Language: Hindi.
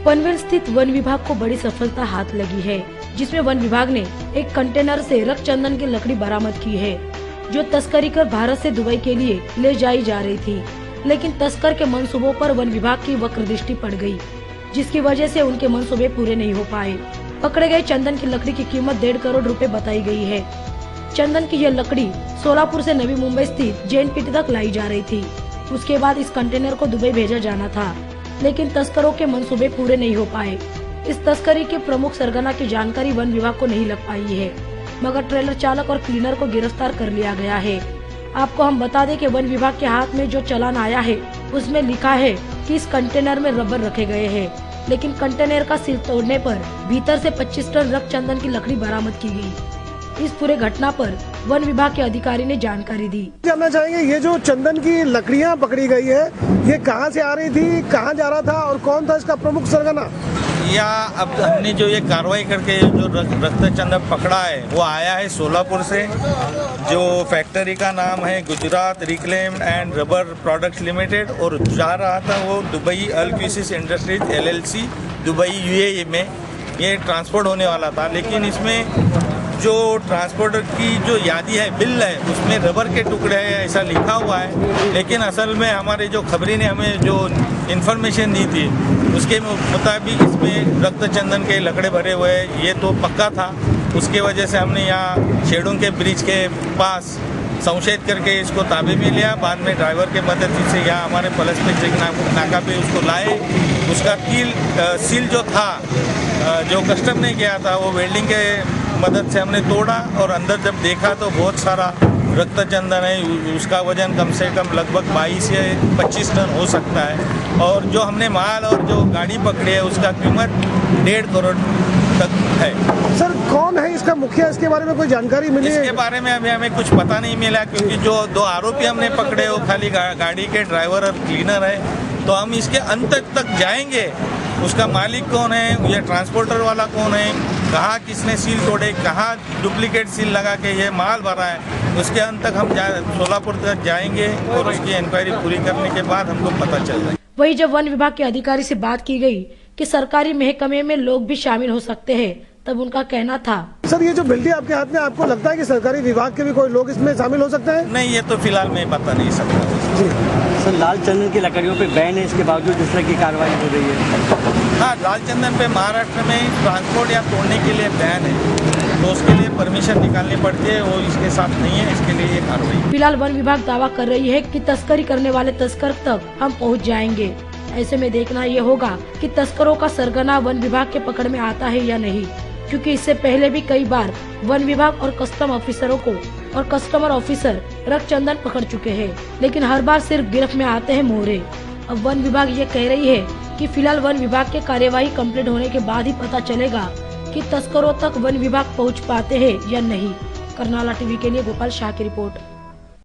पनवेल स्थित वन विभाग को बड़ी सफलता हाथ लगी है, जिसमें वन विभाग ने एक कंटेनर से रक्तचंदन की लकड़ी बरामद की है, जो तस्करी कर भारत से दुबई के लिए ले जाई जा रही थी। लेकिन तस्कर के मंसूबों पर वन विभाग की वक्र दृष्टि पड़ गई, जिसकी वजह से उनके मंसूबे पूरे नहीं हो पाए। पकड़े गए चंदन की लकड़ी की कीमत 1.5 करोड़ रुपए बताई गई है। चंदन की यह लकड़ी सोलापुर से नवी मुंबई स्थित JNPT तक लाई जा रही थी। उसके बाद इस कंटेनर को दुबई भेजा जाना था, लेकिन तस्करों के मंसूबे पूरे नहीं हो पाए। इस तस्करी के प्रमुख सरगना की जानकारी वन विभाग को नहीं लग पाई है, मगर ट्रेलर चालक और क्लीनर को गिरफ्तार कर लिया गया है। आपको हम बता दें कि वन विभाग के हाथ में जो चालान आया है, उसमें लिखा है कि इस कंटेनर में रबर रखे गए हैं, लेकिन कंटेनर का सील तोड़ने पर भीतर से 25 टन रक्तचंदन की लकड़ी बरामद की गई। इस पूरे घटना पर वन विभाग के अधिकारी ने जानकारी दी। जानना चाहेंगे, ये जो चंदन की लकड़ियां पकड़ी गई है, ये कहां से आ रही थी, कहां जा रहा था और कौन था इसका प्रमुख सरगना? या अब हमने जो ये कार्रवाई करके जो रक्तचंदन पकड़ा है, वो आया है सोलापुर से। जो फैक्ट्री का नाम है Gujarat reclaimed and rubber products limited, और जा रहा था वो Dubai Alquisis industries LLC Dubai UAE में ये ट्रांसपोर्ट होने वाला था। लेकिन इसमें जो ट्रांसपोर्टर की जो यादी है, बिल है, उसमें रबर के टुकड़े हैं ऐसा लिखा हुआ है। लेकिन असल में हमारे जो खबरी ने हमें जो इन्फॉर्मेशन दी थी, उसके मुताबिक इसमें रक्तचंदन के लकड़े भरे हुए हैं, ये तो पक्का था। उसके वजह से हमने यहाँ शेडों के ब्रिज के पास संशयित करके इसको ताबे में लिया। बाद में ड्राइवर के मदद से यहाँ हमारे पुलिस पे चेक नाका पे उसको लाए। उसका सील जो था, जो कस्टम ने किया था, वो वेल्डिंग के मदद से हमने तोड़ा और अंदर जब देखा तो बहुत सारा रक्तचंदन है। उसका वजन कम से कम लगभग 22 से 25 टन हो सकता है। और जो हमने माल और जो गाड़ी पकड़ी है, उसका कीमत 1.5 करोड़ तक है। सर, कौन है इसका मुखिया, इसके बारे में कोई जानकारी मिली है? इसके बारे में अभी हमें कुछ पता नहीं मिला, क्योंकि जो 2 आरोपी हमने पकड़े वो खाली गाड़ी के ड्राइवर और क्लीनर है। तो हम इसके अंत तक जाएंगे, उसका मालिक कौन है, ये ट्रांसपोर्टर वाला कौन है, कहाँ किसने सील तोड़े, कहाँ डुप्लीकेट सील लगा के ये माल भरा है, उसके अंत तक हम सोलापुर तक जाएंगे और उसकी इंक्वायरी पूरी करने के बाद हमको पता चल जाएगा। वही जब वन विभाग के अधिकारी से बात की गई कि सरकारी महकमे में लोग भी शामिल हो सकते हैं, तब उनका कहना था, सर, ये जो बिल्डिंग आपके हाथ में, आपको लगता है कि सरकारी विभाग के भी कोई लोग इसमें शामिल हो सकते हैं? नहीं, ये तो फिलहाल मैं बता नहीं सकता। सर, लाल चंदन की लकड़ियों पे बैन है, इसके बावजूद इस तरह की कार्रवाई हो रही है? हाँ, लाल चंदन पे महाराष्ट्र में ट्रांसपोर्ट या तोड़ने के लिए बैन है, तो उसके लिए परमिशन निकालनी पड़ती है, वो इसके साथ नहीं है, इसके लिए ये कार्रवाई। फिलहाल वन विभाग दावा कर रही है कि तस्करी करने वाले तस्कर तक हम पहुंच जाएंगे। ऐसे में देखना ये होगा कि तस्करों का सरगना वन विभाग के पकड़ में आता है या नहीं, क्योंकि इससे पहले भी कई बार वन विभाग और कस्टम ऑफिसरों को और कस्टमर ऑफिसर रक्तचंदन पकड़ चुके हैं, लेकिन हर बार सिर्फ गिरफ्त में आते हैं मोहरे। अब वन विभाग ये कह रही है कि फिलहाल वन विभाग के कार्यवाही कंप्लीट होने के बाद ही पता चलेगा कि तस्करों तक वन विभाग पहुंच पाते हैं या नहीं। करनाला टीवी के लिए गोपाल शाह की रिपोर्ट।